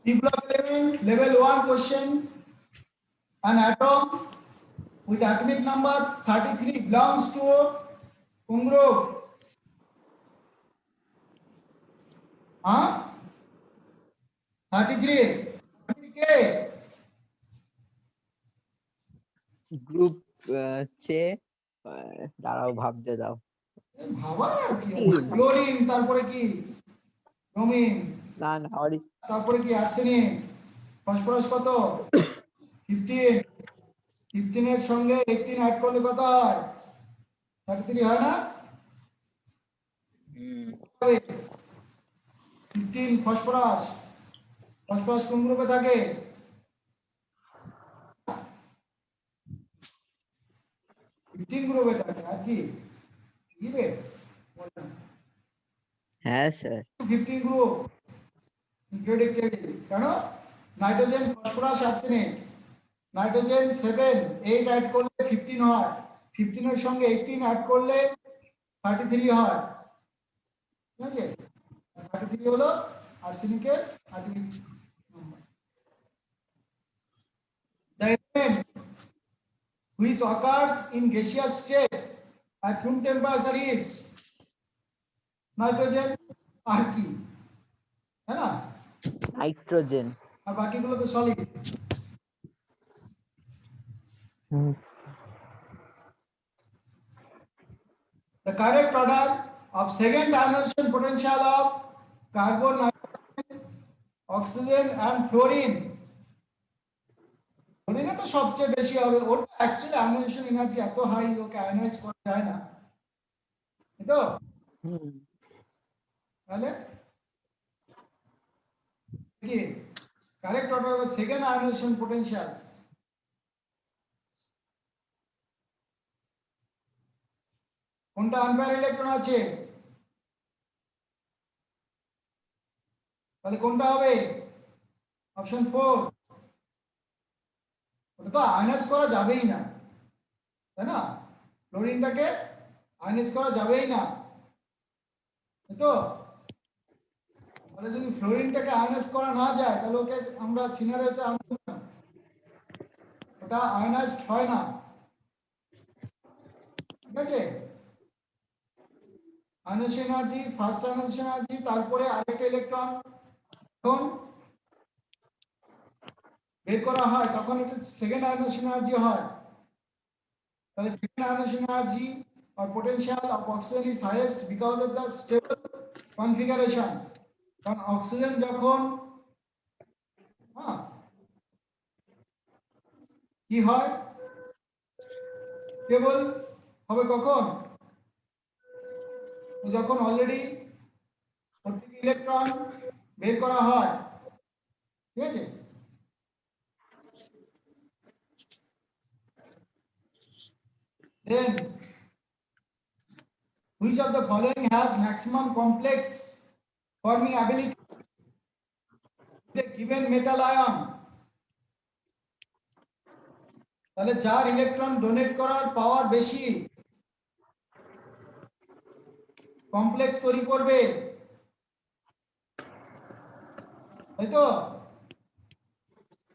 Developed element, level 1 question. An atom with atomic number 33 belongs to group. Huh? 33. 33K. Group চে দাঁড়াও ভাবতে দাও। ভাবার আর কি, ক্লোরিন, তারপরে কি ব্রোমিন, না না তারপরে কি আর্সেনিক, ফসফরাস কত 15, 15 এর সঙ্গে 18 অ্যাড করলে কত হয় 33 হয় না? 15 ফসফরাস, ফসফরাস কোন গ্রুপে থাকে? গ্রুপে থাকে। আর কি দিবে? হ্যাঁ স্যার 15 গ্রুপ পিরিয়ডিক টেবিল। কেন? Nitrogen, phosphorus, arsenic. Nitrogen 7, 8 add করলে 15 হয়, 15 এর সঙ্গে 18 অ্যাড করলে 33 হয়। ঠিক আছে, 33 হলো আর্সেনিকের atomic number. The element which occurs in gaseous state at room temperature is nitrogen. আর কি, है ना? নাইট্রোজেন। আর বাকিগুলো তো solid. The correct order of second ionization potential of carbon, nitrogen, oxygen and fluorine. ফ্লোরিনে তো সবচেয়ে বেশি হবে, ওর অ্যাকচুয়ালি আয়োনাইজেশন এনার্জি এত হাই, ওকে আয়োনাইজ করা যায় না, তো তাহলে কি correct order of second ionisation potential? কোনটা আনপেয়ার ইলেকট্রন আছে? তাহলে কোনটা হবে? অপশন 4। ওটা তো আয়নাইজ করা যাবেই না, তাই না? ফ্লোরিনটাকে আয়নাইজ করা যাবেই না, তো তাহলে যদি ফ্লোরিনটাকে আয়নাইজ করা না যায় তাহলে ওকে আমরা সিনারিওতে আনবো না, ওটা আয়নাইজড হয় না। ঠিক আছে, ionisation energy, first ionisation energy, তারপরে আরেকটা ইলেকট্রন যখন বের করা হয় তখন এটা সেকেন্ড আয়নাইজেশন এনার্জি হয়। তাহলে second ionisation energy or potential of oxygen is highest because of the stable configuration. কারণ অক্সিজেন যখন কি হয় স্টেবল হবে কখন? যখন অলরেডি প্রত্যেক ইলেকট্রন বের করা হয়। ঠিক আছে, then which of the following has maximum complex forming ability with a given metal ion? তাহলে যার ইলেকট্রন ডোনেট করার পাওয়ার বেশি কমপ্লেক্স তৈরি করবে, তাই তো?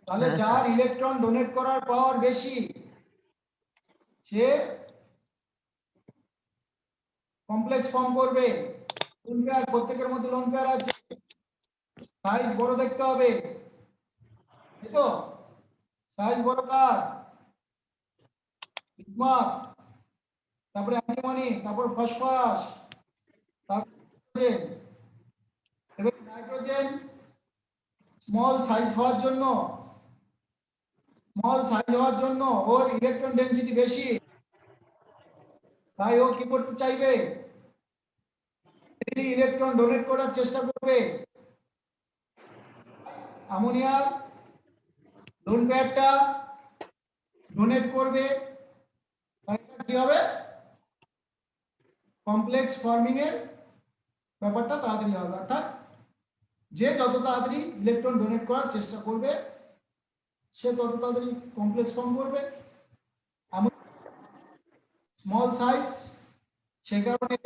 তাহলে যার ইলেকট্রন ডোনেট করার পাওয়ার বেশি সে কমপ্লেক্স ফর্ম করবে। লোন পেয়ার, প্রত্যেকের মধ্যে লোন পেয়ার আছে, সাইজ বড় দেখতে হবে, তাই তো? সাইজ বড় কার? বিসমাথ, তারপরে অ্যান্টিমনি, তারপর ফসফরাস, তারপরে এবার নাইট্রোজেন স্মল সাইজ হওয়ার জন্য ওর ইলেকট্রন ডেনসিটি বেশি, তাই ও কি করতে চাইবে? ইলেকট্রন ডোনেট করার চেষ্টা করবে। অ্যামোনিয়ার লোন পেয়ারটা ডোনেট করবে, কি হবে? কমপ্লেক্স ফর্মিং এর ব্যাপারটা তাড়াতাড়ি হবে, অর্থাৎ যে যত তাড়াতাড়ি ইলেকট্রন ডোনেট করার চেষ্টা করবে সে তত তাড়াতাড়ি কমপ্লেক্স ফর্ম করবে। স্মল সাইজ, সে কারণে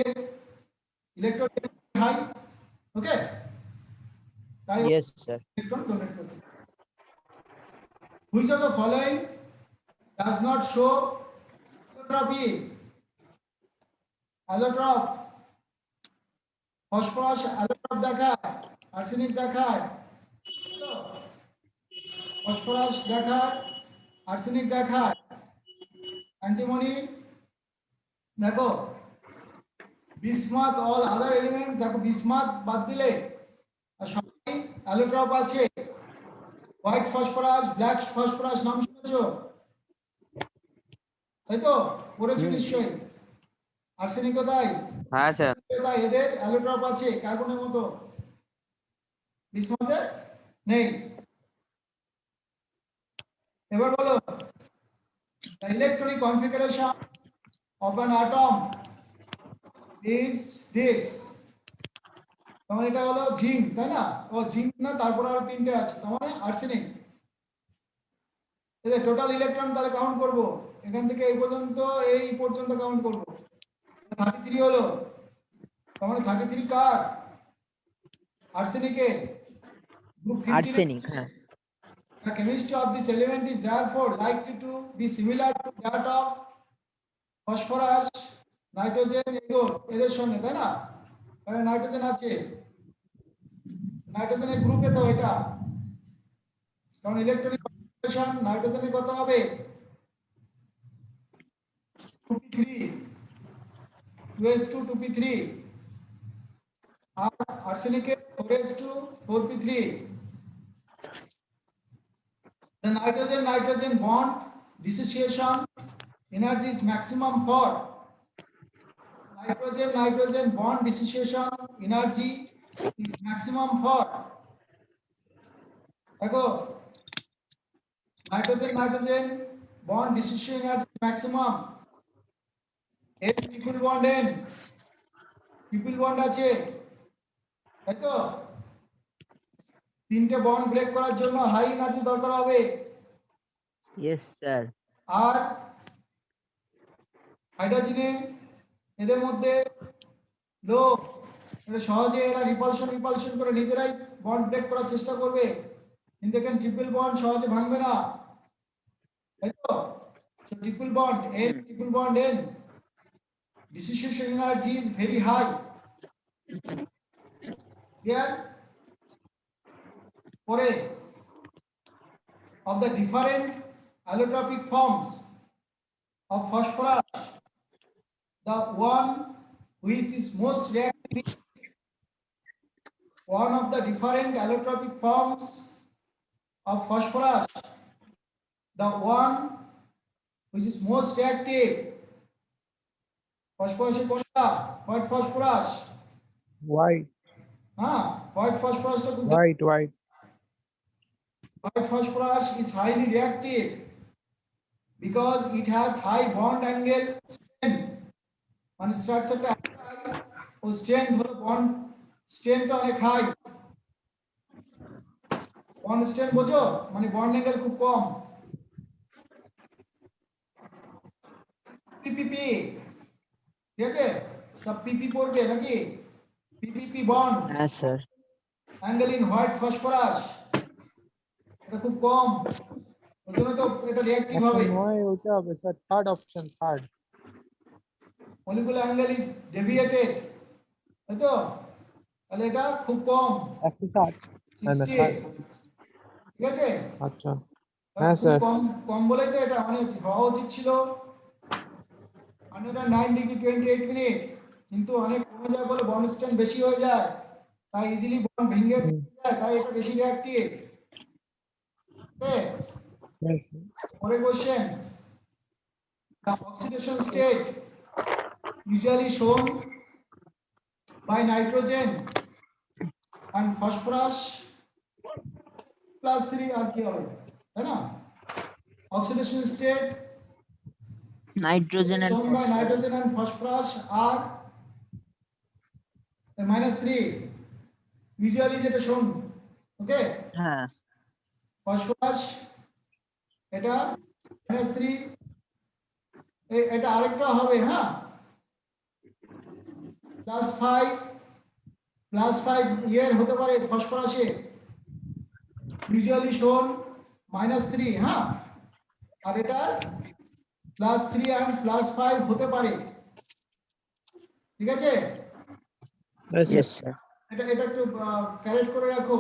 ইলেকট্রন হাই। ওকে, তাই Yes, sir. ইলেকট্রন ডোনেট করতে পারে। Which of the following does not show allotropy? Allotrop, phosphorus allotrope দেখায়, আর্সেনিক দেখায়, তো ফসফরাস দেখায়, আর্সেনিক দেখায়, অ্যান্টিমনি দেখো, বিসমাথ অল আদার এলিমেন্টস দেখো, বিসমাথ বাদ দিলে আর সবাই অ্যালোট্রপ আছে। হোয়াইট ফসফরাস, ব্ল্যাক ফসফরাস নাম শুনেছো, তাই তো? পড়েছো নিশ্চয়ই। আর্সেনিক তাই, হ্যাঁ স্যার। তাই এদের অ্যালোট্রপ আছে কার্বনের মতো, বিসমাথের নেই। এবার বলো, the electronic configuration of an atom is this. তোমার এটা হলো জিঙ্ক, তাই না? ও জিঙ্ক না, তারপর আরো তিনটে আছে, তার মানে আর্সেনিক। এই টোটাল ইলেকট্রন তাহলে কাউন্ট করব, এখান থেকে এই পর্যন্ত কাউন্ট করব। 33 হলো, তার মানে 33 কার? আর্সেনিকের, গ্রুপ 15। Arsenic, হ্যাঁ। The chemistry of this element is therefore likely to be similar to that of phosphorus, nitrogen, এদের সঙ্গে, তাই না? কারণ নাইট্রোজেন আছে, নাইট্রোজেনের গ্রুপে তো এটা, কারণ ইলেকট্রনিক কনফিগারেশন নাইট্রোজেনের কত হবে? 2p3, 2s2 2p3, R আর্সেনিকের 4s2 4p3। The nitrogen bond dissociation energy is maximum for nitrogen bond dissociation energy is maximum for, দেখো, nitrogen bond dissociation energy is maximum n triple bond n, triple bond আছে, তাই তো? তিনটে bond break করার জন্য high energy দরকার হবে। Yes, sir. আর হাইড্রোজেনে এদের মধ্যে লো, এটা সহজে এরা রিপালশন করে নিজেরাই বন্ড ব্রেক করার চেষ্টা করবে, কিন্তু এখানে ট্রিপল বন্ড সহজে ভাঙবে না, তাই তো? Triple bond N dissociation energy is very high. Here পরে of the different allotropic forms of phosphorus, the one which is most reactive, one of the different allotropic forms of phosphorus, the one which is most reactive, phosphorus কোনটা? White phosphorus, White, হ্যাঁ, white ফসফরাসটা খুব, white. white phosphorus is highly reactive because it has high bond angle strength, মানে স্ট্রাকচারটা ও strength হলো, bond স্ট্রেংথটা অনেক high. Bond strength বোঝো, মানে bond angle খুব কম। পিপিপি, ঠিক আছে, সব পিপি পড়বে নাকি? পিপিপি বন্ড হ্যাঁ, sir. Angle in white phosphorus, এটা খুব কম, ওই জন্য তো এটা রিঅ্যাক্টিভ হবে। It's a third option, third. Molecular angle is deviated, তাই তো? তাহলে এটা খুব কম, 68, ঠিক আছে? আচ্ছা, খুব হ্যাঁ স্যার। কম বলেই তো এটা মানে হওয়া উচিত ছিল 109 ডিগ্রি 28 মিনিট, কিন্তু অনেক কমে যায় বলে বন্ড স্ট্রেংথ বেশি হয়ে যায়, তাই ইজিলি বন্ড ভেঙে যায়, তাই এটা বেশি রিঅ্যাক্টিভ। ওকে, Yes. পরের question, the oxidation state usually shown by nitrogen and phosphorus plus 3 আর কি হবে, তাই না? oxidation state nitrogen shown by nitrogen and phosphorus are -3 usually যেটা shown, ওকে? হ্যাঁ, ফসফরাস এটা -3, এটা আরেকটা হবে, হ্যাঁ, +5 ইয়ের হতে পারে ফসফরাসে, usually shown -3, হ্যাঁ, আর এটা +3 and +5 হতে পারে, ঠিক আছে? Yes, Yes, sir. sir. এটা এটা একটু ক্যারেক্ট করে রাখো।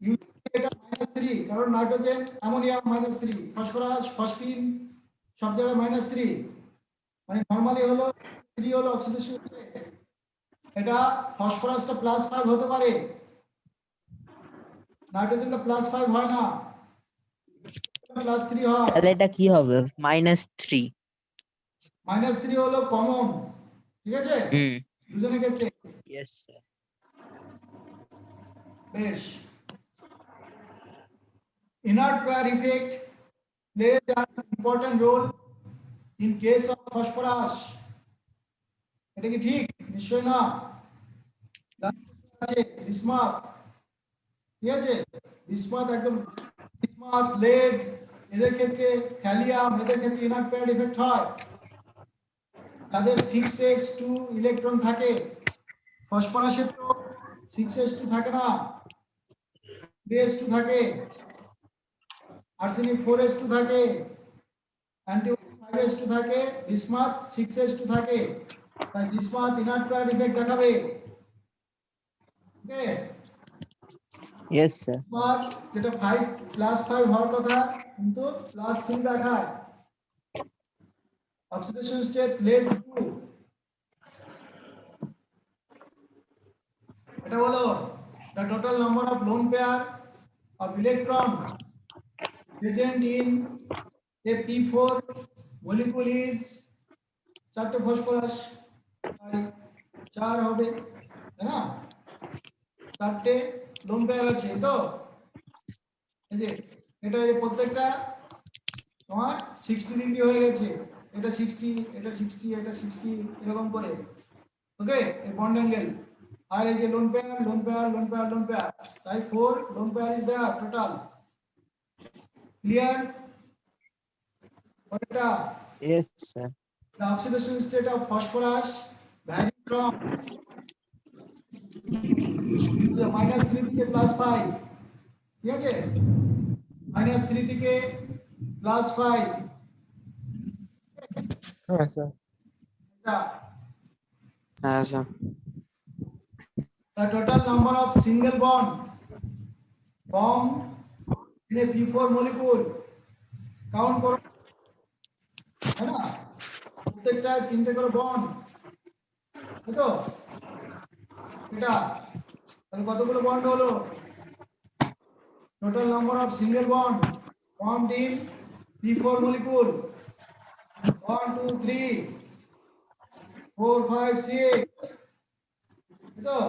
Usually এটা -3, কারণ নাইট্রোজেন, অ্যামোনিয়া -3, ফসফরাস, ফসফিন সব জায়গায় -3, মানে নরমালি হলো 3 হলো অক্সিডেশন স্টেট। এটা ফসফরাসটা +5 হতে পারে, নাইট্রোজেনটা +5 হয় না, +3 হয়। তাহলে এটা কি হবে? -3. -3 হলো কমন, ঠিক আছে, হুম। দুজনের ক্ষেত্রে। Yes, sir. বেশ। Inert pair effect plays an important role in case of phosphorus. এটা কি ঠিক? নিশ্চয় না। আছে বিসমাথ, ঠিক আছে, বিসমাথ একদম, বিসমাথ, লেড, এদের ক্ষেত্রে থ্যালিয়াম, এদের ক্ষেত্রে ইনার্ট পেয়ার ইফেক্ট হয়। তাদের 6s2 ইলেকট্রন থাকে, ফসফরাসের তো 6s2 থাকে না, 3s2 থাকে, আর্সেনিক 4s2 থাকে, অ্যান্টিমনি 5s2 থাকে, বিসমাথ 6s2 থাকে, তাই বিসমাথ ইনার্ট পেয়ার ইফেক্ট দেখাবে। ওকে, Yes, sir. বিসমাথ যেটা 5 +5 হওয়ার কথা কিন্তু +3 দেখায়, oxidation state -2, এটা হলো the total number of lone pair of electron present in a p4 molecule is, চারটে ফসফরাস, তাই 4 হবে, তাই না? চারটে লোন পেয়ার আছে তো, এই যে এটা এই প্রত্যেকটা তোমার 60 ডিগ্রি হয়ে গেছে, এটা 60, এটা 60, এটা 60, এরকম করে। ওকে, এই বন্ড অ্যাঙ্গেল, আর এই যে lone pair, lone pair, lone pair, lone pair, তাই 4 lone pair is there total. Clear? এটা Yes, sir. the oxidation state of phosphorus varies from -3 থেকে +5, ঠিক আছে, -3 থেকে +5, yes, sir. এটা হ্যাঁ, sir. the total number of single bond formed in a p4 molecule count করো, তাই না? প্রত্যেকটা 3টে করে বন্ড, তাই তো? এটা তাহলে কতগুলো বন্ড হলো? total number of single bond formed in p4 molecule 1 2 3 4 5 6, তাই তো?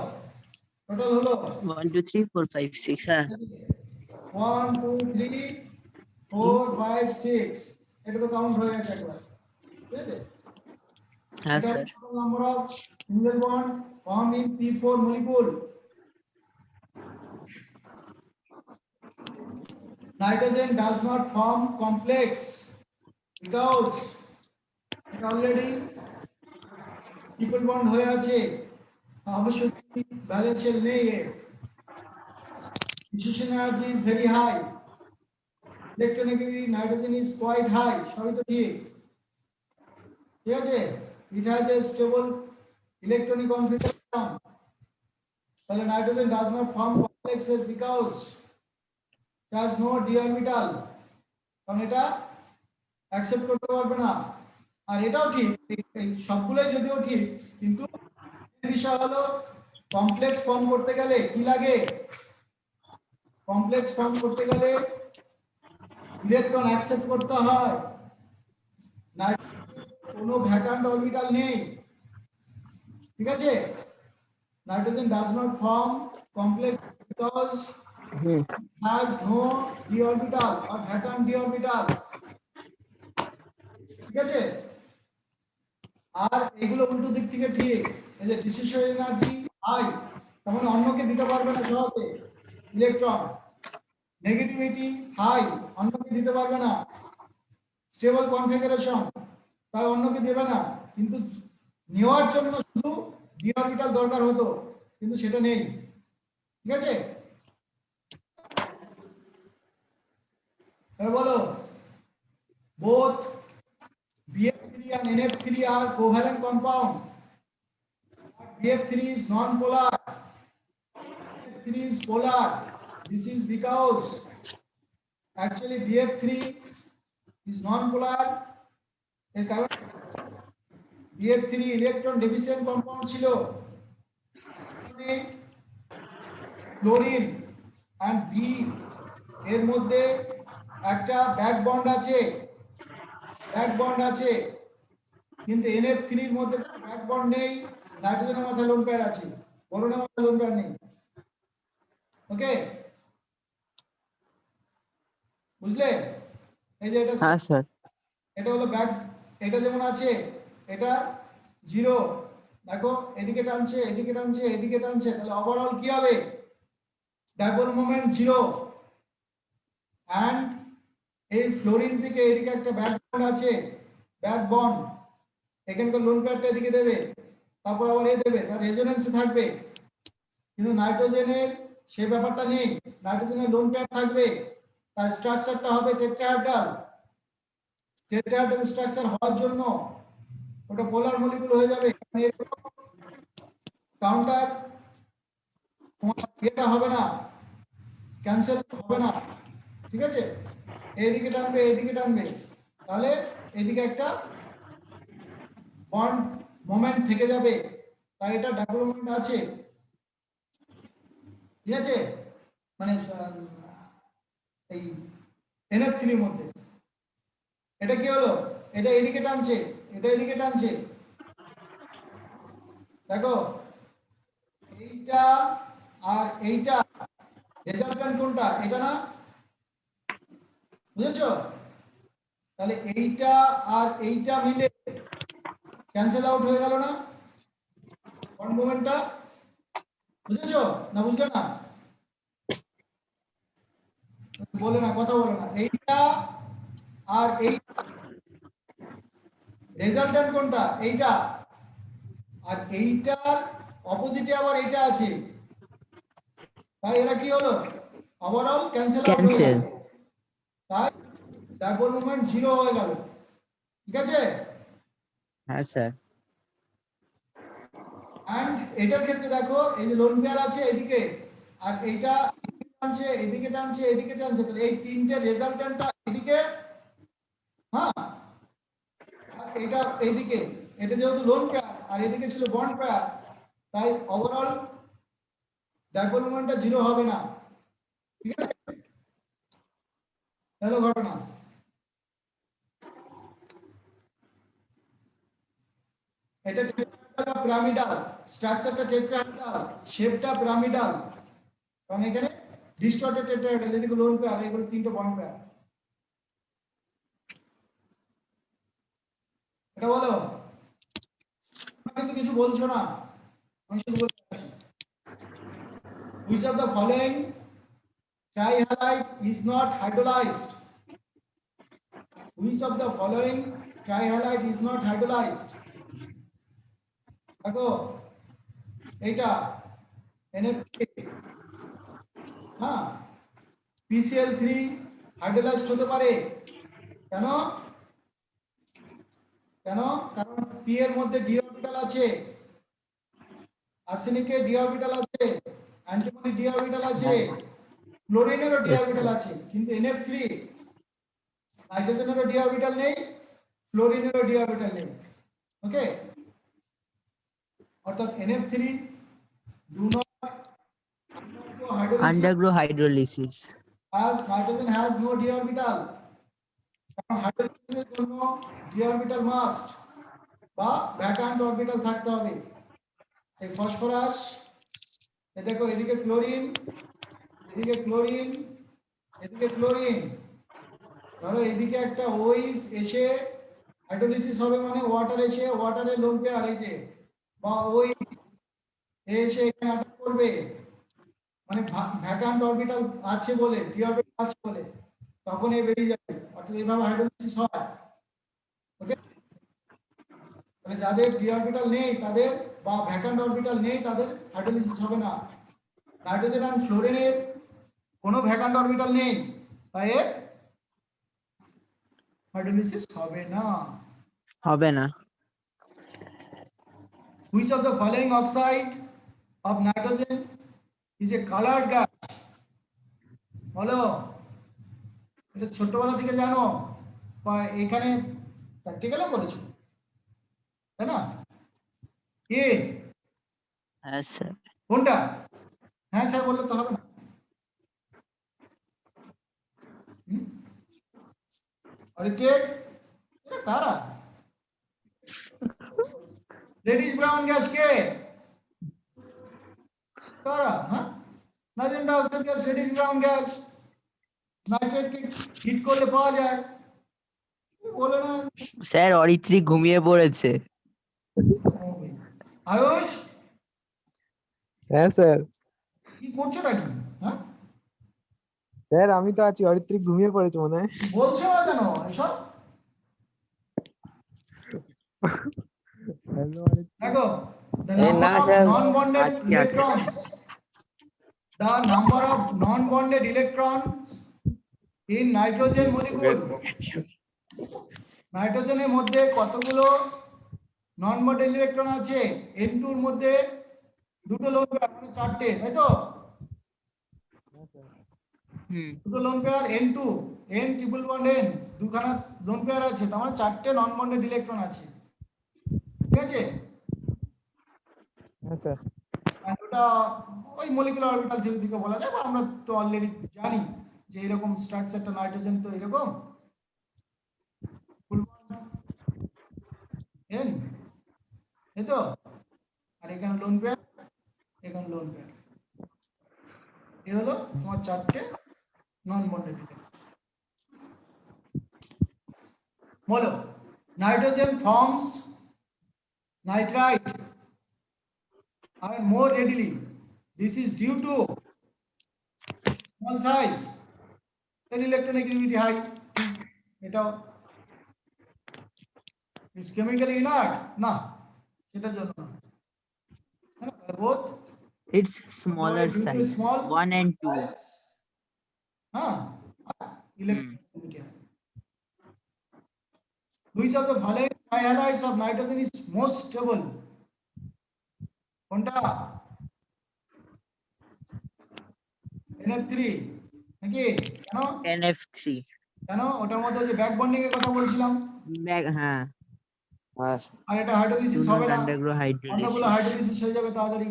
টোটাল হলো 1 2 3 4 5 6, হ্যাঁ। 1 2 3 4 5 6, এটা তো কাউন্ট হয়ে গেছে একবার, ঠিক আছে? হ্যাঁ, এটা sir. total number of single bond formed in p4 molecule. Nitrogen does not form complex because it already triple bond হয়ে আছে, অবশ্যই ব্যালেন্স শেল নেই এর। Dissociation energy is very high, electronegativity nitrogen is quite high, সবই তো ঠিক, ঠিক আছে? It has a stable electronic configuration, তাহলে nitrogen does not form complexes because it has no d orbital, কারণ এটা অ্যাকসেপ্ট করতে পারবে না। আর এটাও ঠিক, এই সবগুলোই যদিও ঠিক, কিন্তু বিষয় হলো কমপ্লেক্স ফর্ম করতে গেলে কি লাগে? কমপ্লেক্স ফর্ম করতে গেলে ইলেকট্রন অ্যাকসেপ্ট করতে হয়, কোনো ভ্যাকান্ট অরবিটাল নেই, ঠিক আছে? Nitrogen does not form complex because has no d orbital or vacant d orbital, ঠিক আছে? আর এগুলো উল্টো দিক থেকে ঠিক, এই যে ডিসিশন এনার্জি হাই, তার মানে অন্যকে দিতে পারবে না সহজে ইলেকট্রন, নেগেটিভিটি হাই, অন্যকে দিতে পারবে না, স্টেবল কনফিগারেশন, তাই অন্যকে দেবে না, কিন্তু নেওয়ার জন্য শুধু ডি অরবিটাল দরকার হতো, কিন্তু সেটা নেই, ঠিক আছে? এবার বলো, both BF3 and NF3 are covalent compound. BF3 is non-polar. BF3 is polar. This is because actually BF3 is non-polar. এর কারণ BF3 ইলেকট্রন ডেফিসিয়েন্ট কম্পাউন্ড ছিল। ক্লোরিন এন্ড বি এর মধ্যে একটা ব্যাক বন্ড আছে, কিন্তু NF3 এর মধ্যে ব্যাক বন্ড নেই, নাইট্রোজেনের মাথায় লোন পেয়ার আছে, বোরনের মাথায় লোন পেয়ার নেই। ওকে, বুঝলে? এই যে এটা হ্যাঁ স্যার। এটা হলো ব্যাক, এটা যেমন আছে, এটা জিরো, দেখো এদিকে টানছে এদিকে টানছে এদিকে টানছে, তাহলে ওভারঅল কি হবে? Dipole moment zero. এন্ড এই ফ্লোরিন থেকে এদিকে একটা ব্যাক বন্ড আছে, ব্যাক বন্ড, এখানকার লোন পেয়ারটা এদিকে দেবে, তারপর আবার এ দেবে, তার রেজোনেন্সে থাকবে। কিন্তু নাইট্রোজেনের সে ব্যাপারটা নেই, নাইট্রোজেনের লোন পেয়ার থাকবে, তার স্ট্রাকচারটা হবে টেট্রাহেড্রাল। টেট্রাহেড্রাল স্ট্রাকচার হওয়ার জন্য ওটা পোলার মলিকিউল হয়ে যাবে, কাউন্টার এটা হবে না, ক্যান্সেল হবে না, ঠিক আছে? এইদিকে টানবে এইদিকে টানবে, তাহলে এইদিকে একটা বন্ড মোমেন্ট থেকে যাবে, তাই এটা ডাবল মোমেন্ট আছে, ঠিক আছে? মানে এই NF3 এর মধ্যে এটা কি হলো? এটা এদিকে টানছে, এটা এদিকে টানছে, দেখো এইটা আর এইটা রেজাল্টেন্ট কোনটা? এটা না, বুঝেছো? তাহলে এইটা আর এইটা মিলে ক্যান্সেল আউট হয়ে গেল না বন্ড মোমেন্টটা? বুঝেছো না বুঝলে না? বলে না, কথা বলে না। এইটা আর এইটা রেজাল্টেন্ট কোনটা? এইটা, আর এইটার অপোজিটে আবার এইটা আছে, তাই এরা কি হলো? ওভারঅল ক্যান্সেল আউট হয়ে গেল, তাই ডাইপোল মোমেন্ট জিরো হয়ে গেল, ঠিক আছে? হ্যাঁ স্যার। এন্ড এটার ক্ষেত্রে দেখো, এই যে লোন পেয়ার আছে এদিকে, আর এইটা টানছে এদিকে টানছে এদিকে টানছে, তাহলে এই তিনটে রেজাল্টেন্টটা এদিকে, হ্যাঁ, আর এটা এইদিকে, এটা যেহেতু লোন পেয়ার আর এদিকে ছিল বন্ড পেয়ার, তাই ওভারঅল ডাইপোল মোমেন্টটা জিরো হবে না, ঠিক আছে? হলো ঘটনা। এটা টেট্রাহেড্রাল পিরামিডাল, স্ট্রাকচারটা টেট্রাহেড্রাল, শেপটা পিরামিডাল, কারণ এখানে ডিস্টর্টেড টেট্রাহেড্রাল, এদিকে লোন পেয়ার, এগুলো তিনটে বন্ড পেয়ার। এটা বলো, কিন্তু কিছু বলছো না, আমি শুধু বলতে আছি। Which of the following trihalide is not hydrolyzed? Which of the following trihalide is not hydrolyzed? দেখো এইটা NF3, হ্যাঁ, PCl3 হাইড্রোলাইজড হতে পারে, কেন? কেন? কারণ P এর মধ্যে d অরবিটাল আছে, আর্সেনিকের d অরবিটাল আছে, অ্যান্টিমনি d অরবিটাল আছে, ক্লোরিনেরও d অরবিটাল আছে, কিন্তু NF3 নাইট্রোজেনেরও d অরবিটাল নেই, ফ্লোরিনেরও d অরবিটাল নেই। ওকে, অর্থাৎ NF3 do not Undergo hydrolysis. as nitrogen has no d orbital, কারণ হাইড্রোলাইসিসের জন্য d orbital মাস্ট বা ভ্যাকান্ট অরবিটাল থাকতে হবে। এই ফসফরাস, এই দেখো এদিকে ক্লোরিন এদিকে ক্লোরিন এদিকে ক্লোরিন, ধরো এদিকে একটা ওইস এসে হাইড্রোলাইসিস হবে, মানে ওয়াটার এসে ওয়াটারের লোন পেয়ার এই যে বা ওইস এসে এখানে অ্যাটাক করবে, মানে ভ্যাকান্ট অরবিটাল আছে বলে, ডি অরবিটাল আছে বলে, তখন এই বেরিয়ে যাবে, অর্থাৎ এইভাবে হাইড্রোলাইসিস হয়। ওকে, তাহলে যাদের ডি অরবিটাল নেই তাদের বা ভ্যাকান্ট অরবিটাল নেই তাদের হাইড্রোলাইসিস হবে না। নাইট্রোজেন আর ফ্লোরিনের কোনো ভ্যাকান্ট অরবিটাল নেই, তাই এর হাইড্রোলিসিস হবে না। হবে না। Which of the following oxide of nitrogen is a colored gas? বলো, এটা ছোটবেলা থেকে জানো বা এখানে প্র্যাকটিক্যালও করেছো, তাই না? এ হ্যাঁ স্যার। কোনটা? হ্যাঁ স্যার বললে তো হবে না। আরে কে? এটা কারা? রেডিশ ব্রাউন গ্যাস কে? কারা? হ্যাঁ, nitrogen dioxide gas reddish brown gas. নাইট্রেটকে হিট করলে পাওয়া যায়, বলে না? স্যার অরিত্রী ঘুমিয়ে পড়েছে। আয়ুষ হ্যাঁ স্যার। কি করছো নাকি? হ্যাঁ, স্যার আমি তো আছি, অরিত্রিক ঘুমিয়ে পড়েছে মনে হয়। বলছো না কেন এসব? হ্যালো দেখো, the এই number না of স্যার, non-bonded আজকে আছে। electrons, the number of non-bonded electrons in nitrogen molecule, নাইট্রোজেনের মধ্যে কতগুলো নন বন্ডেড ইলেকট্রন আছে? N2 এর মধ্যে দুটো লোন পেয়ার, মানে চারটে, তাই তো? দুটো lone pair N2, N triple bond N, দুখানা লোন পেয়ার আছে, তার মানে চারটে নন বন্ডেড ইলেকট্রন আছে, ঠিক আছে? হ্যাঁ স্যার। আর ওটা ওই মলিকুলার অরবিটাল থিওরি থেকে বলা যায়, বা আমরা তো অলরেডি জানি যে এরকম স্ট্রাকচারটা নাইট্রোজেন তো এরকম ফুল বন্ড N, এই তো, আর এখানে লোন পেয়ার, এখানে লোন পেয়ার, এই হলো তোমার চারটে নন বন্ডেড ইলেকট্রন। বলো, nitrogen forms nitrite iron more readily. This is due to small size and electronegativity high. এটাও it's chemically inert না, সেটার জন্য না, হ্যাঁ না, both It's smaller due to size, small 1 and 2. size, হ্যাঁ, electronegativity high. Which of the following trihalides of nitrogen is most stable? কোনটা? NF3 নাকি? কেন? NF3 কেন? ওটার মধ্যে যে ব্যাক বন্ডিং এর কথা বলছিলাম, হ্যাঁ, আর এটা do হাইড্রোলিসিস not হবে না, undergo অন্যগুলো hydrolysis. হাইড্রোলিসিস হয়ে যাবে তাড়াতাড়ি,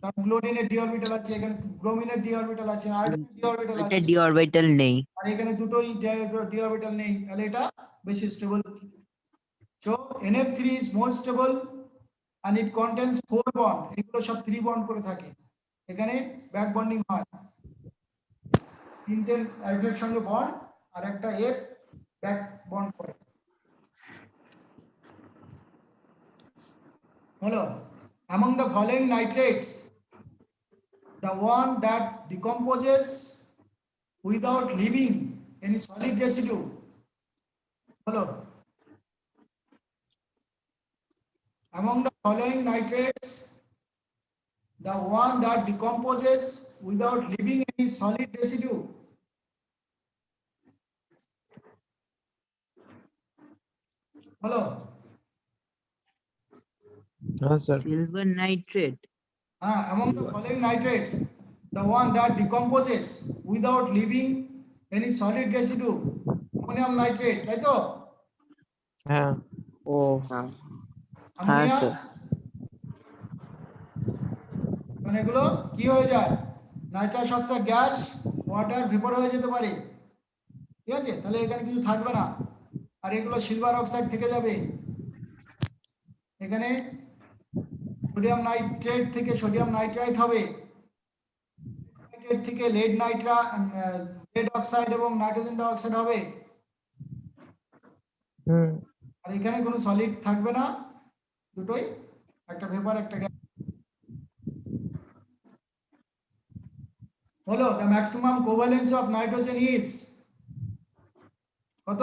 কারণ ক্লোরিনের ডি অরবিটাল আছে, এখানে ব্রোমিনের ডি অরবিটাল আছে, হাইড্রোজেন ডি অরবিটাল এটা আছে, d orbital নেই। আর এখানে দুটোই ডি অরবিটাল নেই, তাহলে এটা বেশি stable. So NF3 is more stable and it contains 4 bond, এগুলো সব 3 বন্ড করে থাকে, এখানে ব্যাক বন্ডিং হয়, তিনটে অ্যালডের সঙ্গে বন্ড আর একটা F ব্যাক বন্ড করে। হলো, among the following nitrates, the one that decomposes without leaving any solid residue, হলো, among the following nitrates, the one that decomposes without leaving any solid residue, হলো, হ্যাঁ sir. Silver nitrate. among the following nitrates, the one that decomposes without leaving any solid residue, ammonium nitrate, তাই তো? হ্যাঁ। ও হ্যাঁ ammonia, sir. মানে এগুলো কি হয়ে যায়? Nitrous oxide gas, water vapour হয়ে যেতে পারে, ঠিক আছে? তাহলে এখানে কিছু থাকবে না, আর এগুলো সিলভার অক্সাইড থেকে যাবে। এখানে সোডিয়াম নাইট্রেট থেকে সোডিয়াম নাইট্রাইট হবে, নাইট্রেট থেকে লেড লেড অক্সাইড এবং নাইট্রোজেন ডাইঅক্সাইড হবে, আর এখানে কোনো সলিড থাকবে না, দুটোই একটা ভেপার একটা গ্যাস। হলো, the maximum covalence of nitrogen is কত?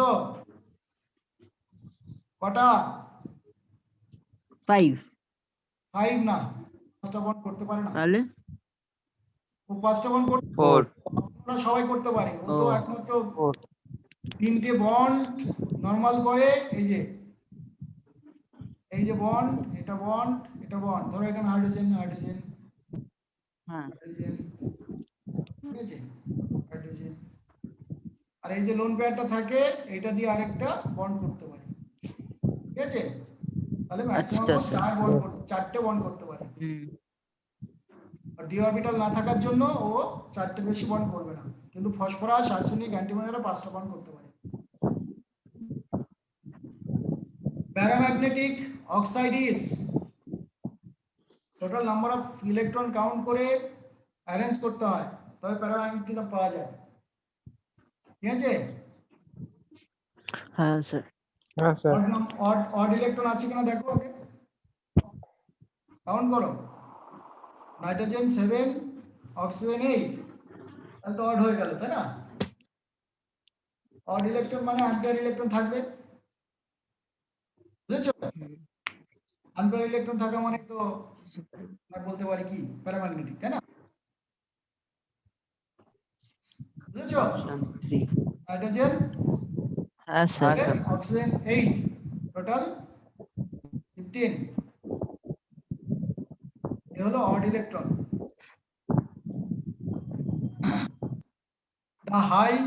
কটা? 5 5 না, 5টা বন্ড করতে পারে না, তাহলে ও 5টা বন্ড করতে 4। আপনারা সবাই করতে পারে, ও তো ও। একমাত্র 3টে বন্ড নরমাল করে এই যে বন্ড, এটা বন্ড, এটা বন্ড, ধরো এখানে হাইড্রোজেন হাইড্রোজেন হ্যাঁ হাইড্রোজেন, ঠিক আছে, হাইড্রোজেন, আর এই যে লোন পেয়ারটা থাকে এটা দিয়ে আরেকটা বন্ড করতে পারে, ঠিক আছে, তাহলে ম্যাক্সিমাম আচ্ছা স্যার। চারটে বন্ড করতে পারে। হুম আর ডি অরবিটাল না থাকার জন্য ও চারটে বেশি বন্ড করবে না, কিন্তু ফসফরাস, আর্সেনিক, অ্যান্টিমনিরা 5টা বন্ড করতে পারে। Paramagnetic oxide is total number of electron count করে অ্যারেঞ্জ করতে হয়, তবে প্যারাম্যাগনেটিজম পাওয়া যায়, ঠিক আছে। হ্যাঁ স্যার। হ্যাঁ স্যার। অড ইলেকট্রন আছে কিনা দেখো, ওকে কাউন্ট করো। নাইট্রোজেন 7, অক্সিজেন 8, তাহলে তো অড হয়ে গেল, তাই না? অড ইলেকট্রন মানে আনপেয়ার ইলেকট্রন থাকবে, বুঝেছো? আনপেয়ার ইলেকট্রন থাকা মানে তো আমরা বলতে পারি কি প্যারাম্যাগনেটিক, তাই না? বুঝেছো? অপশন 3। নাইট্রোজেন হ্যাঁ স্যার। 7, অক্সিজেন 8, টোটাল 15, এ হলো odd electron. The high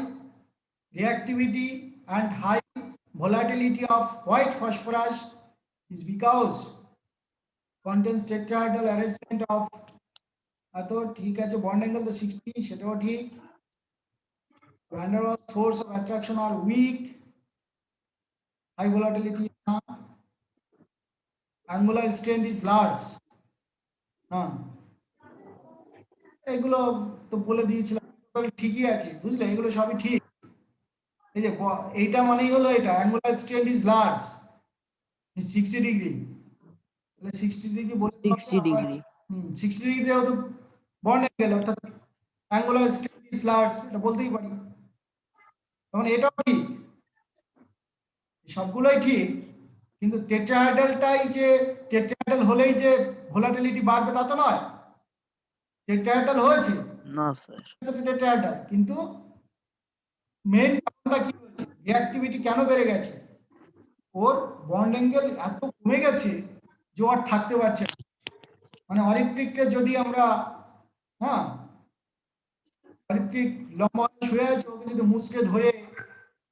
reactivity and high volatility of white phosphorus is because contains tetrahedral arrangement of, তো ঠিক আছে, বন্ড অ্যাঙ্গেল তো 60, সেটাও ঠিক। van der Waals force of attraction are weak, high volatility না, angular strength is large, হ্যাঁ, এগুলো তো বলে দিয়েছিলাম, ঠিকই আছে, বুঝলে, এগুলো সবই ঠিক। এই যে এইটা মানেই হলো এটা angular strength is large 60 degree, তাহলে 60 ডিগ্রি বলে 60 ডিগ্রি। 60 ডিগ্রিতে হয়তো বন্ড অ্যাঙ্গেল অর্থাৎ অ্যাঙ্গুলার স্ট্রেন্থ ইজ লার্জ, এটা বলতেই পারি। তখন এটাও ঠিক, সবগুলোই ঠিক, কিন্তু টেট্রাহাইড্রালটাই যে টেট্রাহাইড্রাল হলেই যে ভোলাটিলিটি বাড়বে তা তো নয়। টেট্রাহাইড্রাল হয়েছে, না স্যার। টেট্রাহাইড্রাল, কিন্তু মেইন কারণটা কি হয়েছে, রিঅ্যাক্টিভিটি কেন বেড়ে গেছে, ওর বন্ড অ্যাঙ্গেল এত কমে গেছে যে আর থাকতে পারছে না। মানে অরিত্রিককে যদি আমরা, হ্যাঁ, অরিত্রিক লম্বা হয়ে শুয়ে আছে, ওকে যদি মুচকে ধরে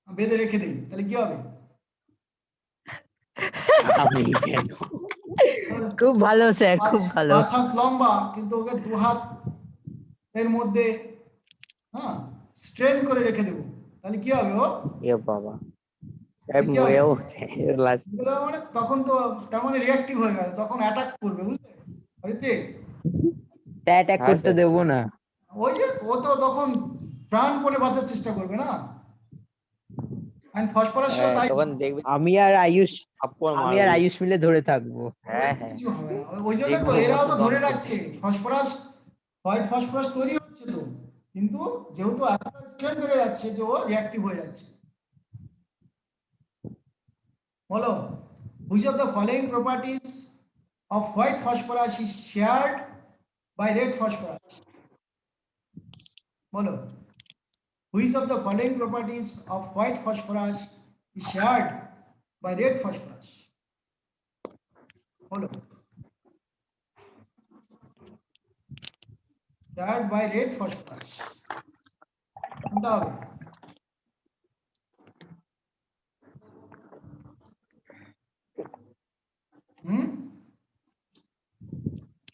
বেঁধে রেখে দেই তাহলে কি হবে? আমি কেন? খুব ভালো স্যার, খুব ভালো। 5 হাত লম্বা, কিন্তু ওকে 2 হাত এর মধ্যে, হ্যাঁ, স্ট্রেন করে রেখে দেবো, তাহলে কি হবে? ও এ বাবা স্যার কি হবে? মরেও লাস্ট। মানে তখন তো তার মানে রিঅ্যাক্টিভ হয়ে গেল, তখন অ্যাটাক করবে, বুঝলে অরিত্রিক? অ্যাটাক করতে দেব না। ওই যে ও তো তখন প্রাণপণে বাঁচার চেষ্টা করবে না। এন্ড ফসফরাসও তাই, তখন দেখবে আমি আর আয়ুষ মিলে ধরে থাকবো। হ্যাঁ হ্যাঁ। কিছু হবে না। ওই জন্য তো এরাও তো ধরে রাখছে, ফসফরাস, হোয়াইট ফসফরাস তৈরি হচ্ছে তো, কিন্তু যেহেতু স্ট্রেন বেড়ে যাচ্ছে যে ও রিঅ্যাক্টিভ হয়ে যাচ্ছে। বলো, which of the following properties of white phosphorus is shared by red phosphorus? বলো, which of the following properties of white phosphorus is shared by red phosphorus? বলো, shared by red phosphorus কোনটা হবে?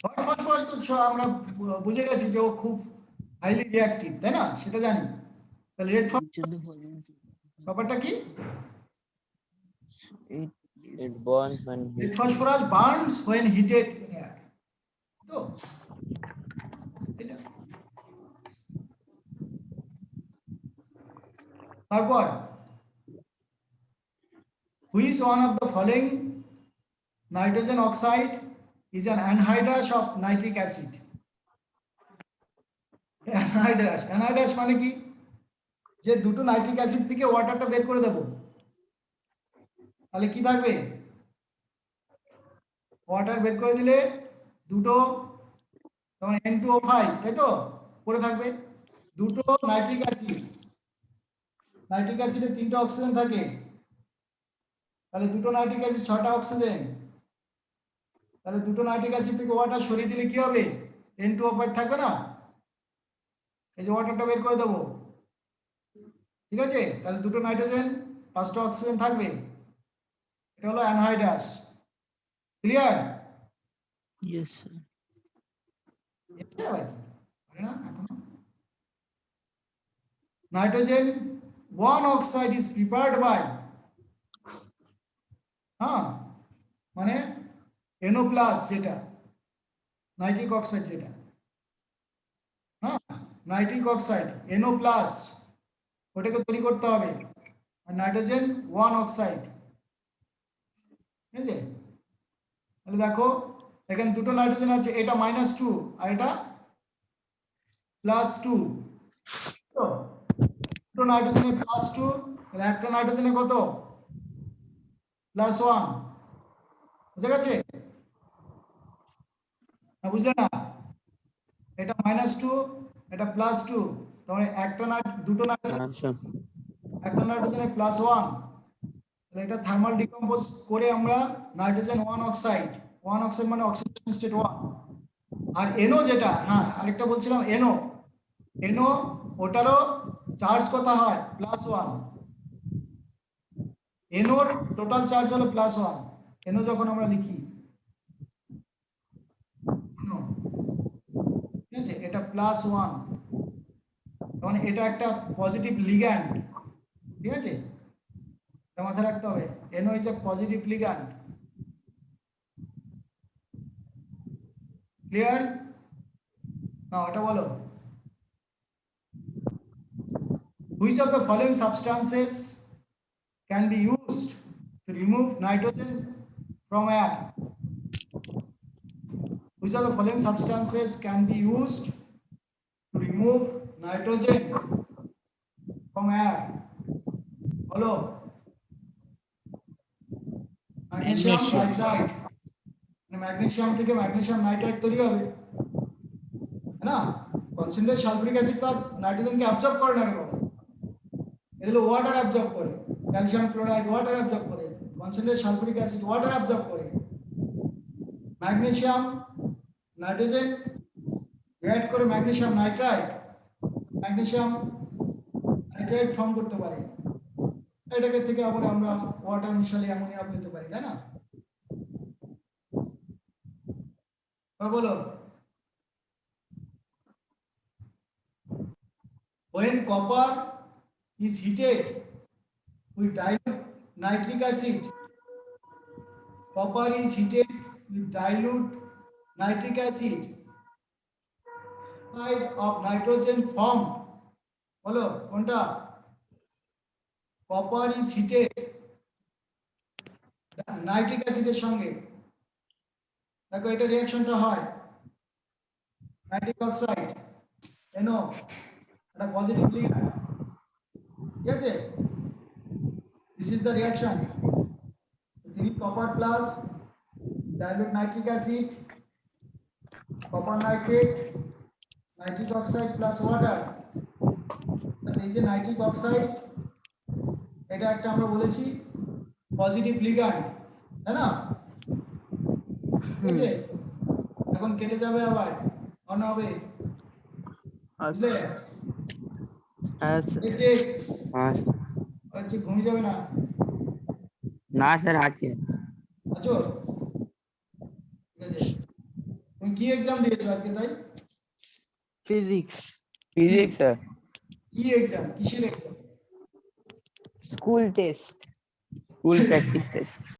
White phosphorus তো আমরা বুঝে গেছি যে ও খুব হাইলি রিঅ্যাক্টিভ, তাই না, সেটা জানি। তাহলে রেড ব্যাপারটা কি? It burns when red phosphorus burns when heated in air, তো এটা। তারপর which one of the following nitrogen oxide is an anhydrous of nitric acid? Anhydrous মানে কি, যে দুটো নাইট্রিক অ্যাসিড থেকে ওয়াটারটা বের করে দেব, তাহলে কি থাকবে? ওয়াটার বের করে দিলে দুটো, তখন N2O5, তাই তো, পড়ে থাকবে। দুটো নাইট্রিক অ্যাসিড, নাইট্রিক অ্যাসিডে 3টা অক্সিজেন থাকে, তাহলে দুটো নাইট্রিক অ্যাসিড 6টা অক্সিজেন, তাহলে দুটো নাইট্রিক অ্যাসিড থেকে ওয়াটার সরিয়ে দিলে কি হবে? N2O5 থাকবে না? এই যে ওয়াটারটা বের করে দেবো, ঠিক আছে? তাহলে দুটো নাইট্রোজেন 5টা অক্সিজেন থাকবে, এটা হলো anhydrous. Clear? Yes sir. Nitrogen 1 oxide is prepared by মানে NO+ যেটা নাইট্রিক অক্সাইড, যেটা নাইট্রিক অক্সাইড NO+, ওটাকে তৈরি করতে হবে। আর নাইট্রোজেন 1 অক্সাইড, ঠিক আছে? তাহলে দেখো এখানে দুটো নাইট্রোজেন আছে, এটা -2 আর এটা +2, তো দুটো নাইট্রোজেনে +2, তাহলে একটা নাইট্রোজেনে কত? +1, বুঝা গেছে না? বুঝলে না? এটা -2, এটা +2, তাহলে দুটো নাইট্রোজেন, একটা নাইট্রোজেনে +1, তাহলে এটা থার্মাল ডিকম্পোজ করে আমরা নাইট্রোজেন 1 অক্সাইড, 1 অক্সাইড মানে অক্সিডেশন স্টেট 1। আর NO যেটা, আরেকটা বলছিলাম NO ওটারও চার্জ কত হয়? +1। NOর টোটাল চার্জ হলো +1। NO যখন আমরা লিখি, ঠিক আছে, এটা +1, মানে এটা একটা পজিটিভ লিগ্যান্ড, ঠিক আছে? এটা মাথায় রাখতে হবে, NO is a positive ligand. Clear? না ওটা বলো, which of the following substances can be used to remove nitrogen from air? Which of the following substances can be used to remove nitrogen from air? Hello? Magnesium nitride, magnesium থেকে magnesium nitride তৈরি হবে, না? Concentrate sulphuric acid তো নাইট্রোজেনকে absorb করে না রে বাবা, এগুলো ওয়াটার অ্যাবজর্ব করে। ক্যালসিয়াম ক্লোরাইড ওয়াটার অ্যাবজর্ব করে, concentrate sulphuric acid water absorb করে। ম্যাগনেসিয়াম নাইট্রোজেন রিঅ্যাক্ট করে ম্যাগনেসিয়াম নাইট্রাইড ফর্ম করতে পারে, এটাকে থেকে আবার আমরা ওয়াটার মিশালে অ্যামোনিয়া পেতে পারি, তাই না? বলো, when copper is heated with dilute nitric acid, copper is heated with dilute nitric acid, side of nitrogen formed, বলো কোনটা? copper is heated নাইট্রিক অ্যাসিডের সঙ্গে, দেখো এটা রিঅ্যাকশনটা হয় নাইট্রিক অক্সাইড NO, এটা পজিটিভ লিগ্যান্ড, ঠিক আছে? This is the reaction. তিনি copper plus dilute nitric acid, copper nitrate, nitric oxide plus water. এই যে নাইট্রিক অক্সাইড, এটা একটা আমরা বলেছি পজিটিভ লিগ্যান্ড, তাই না? ঠিক আছে, এখন কেটে যাবে আবার অন হবে, বুঝলে? আচ্ছা ঘুমিয়ে যাবে না? না স্যার আছে। আছো? ঠিক আছে, তুমি কি এক্সাম দিয়েছো আজকে? তাই ফিজিক্স স্যার। কি এক্সাম, কিসের এক্সাম? School practice test.